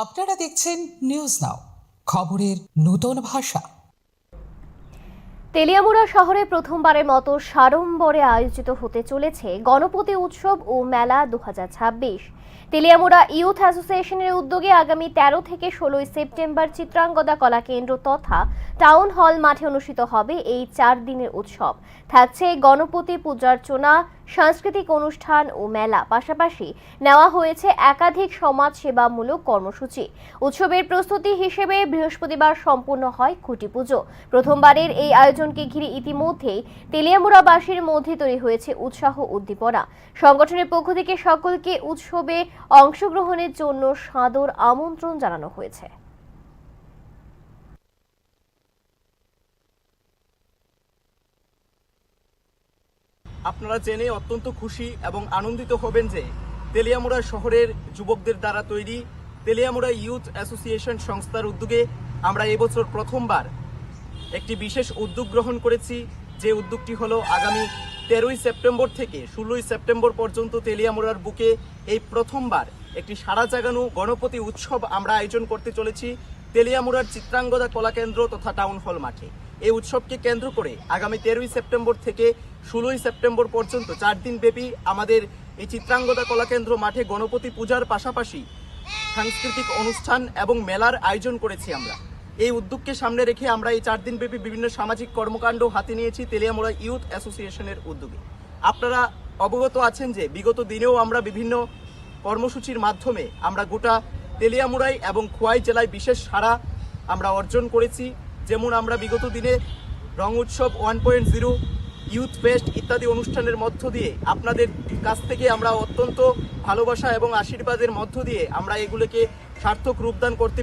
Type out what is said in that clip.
আপনারা দেখছেন news now, খবরের নতুন ভাষা। তেলিয়ামুড়া শহরে প্রথমবারের মতো সাড়ম্বরে আয়োজিত হতে চলেছে গণপতি উৎসব ও মেলা 2026। তেলিয়ামুড়া ইউথ অ্যাসোসিয়েশনের উদ্যোগে আগামী 13 থেকে 16 সেপ্টেম্বর চিত্রাঙ্গদা কলা কেন্দ্র তথা টাউন হল মাঠে অনুষ্ঠিত হবে এই 4 দিনের উৎসব। থাকছে গণপতি পূজার্চনা, সাংস্কৃতিক অনুষ্ঠান ও মেলা, পাশাপাশি নেওয়া হয়েছে একাধিক সমাজ সেবামূলক কর্মসূচি। উৎসবের প্রস্তুতি হিসেবে বৃহস্পতিবার সম্পন্ন হয় খুঁটি পুজো। প্রথমবারের এই আয়োজনকে ঘিরে ইতিমধ্যেই তেলিয়ামুড়াবাসীর মধ্যে তৈরি হয়েছে উৎসাহ উদ্দীপনা। সংগঠনের পক্ষ থেকে সকলকে উৎসবে অংশগ্রহণের জন্য সাদর আমন্ত্রণ জানানো হয়েছে। আপনারা জেনে অত্যন্ত খুশি এবং আনন্দিত হবেন যে তেলিয়ামুড়া শহরের যুবকদের দ্বারা তৈরি তেলিয়ামুড়া ইউথ অ্যাসোসিয়েশন সংস্থার উদ্যোগে আমরা এবছর প্রথমবার একটি বিশেষ উদ্যোগ গ্রহণ করেছি। যে উদ্যোগটি হলো আগামী 13ই সেপ্টেম্বর থেকে 16ই সেপ্টেম্বর পর্যন্ত তেলিয়ামুড়ার বুকে এই প্রথমবার একটি সাড়া জাগানো গণপতি উৎসব আমরা আয়োজন করতে চলেছি তেলিয়ামুড়ার চিত্রাঙ্গদা কলাকেন্দ্র তথা টাউন হল মাঠে। এই উৎসবকে কেন্দ্র করে আগামী 13ই সেপ্টেম্বর থেকে 16ই সেপ্টেম্বর পর্যন্ত 4 দিন ব্যাপী আমাদের এই চিত্রাঙ্গদা কলাকেন্দ্র মাঠে গণপতি পূজার পাশাপাশি সাংস্কৃতিক অনুষ্ঠান এবং মেলার আয়োজন করেছি আমরা। এই উদ্যোগকে সামনে রেখে আমরা এই 4 দিন ব্যাপী বিভিন্ন সামাজিক কর্মকাণ্ড হাতে নিয়েছি তেলিয়ামুড়া ইউথ অ্যাসোসিয়েশনের উদ্যোগে। আপনারা অবগত আছেন যে বিগত দিনেও আমরা বিভিন্ন কর্মসূচির মাধ্যমে আমরা গোটা তেলিয়ামুড়াই এবং খোয়াই জেলায় বিশেষ সাড়া আমরা অর্জন করেছি। যেমন আমরা বিগত দিনে রং উৎসব 1.0, ইউথ ফেস্ট ইত্যাদি অনুষ্ঠানের মধ্য দিয়ে আপনাদের কাছ থেকে আমরা অত্যন্ত ভালোবাসা এবং আশীর্বাদের মধ্য দিয়ে আমরা এগুলোকে সার্থক রূপদান করতে পেরেছি।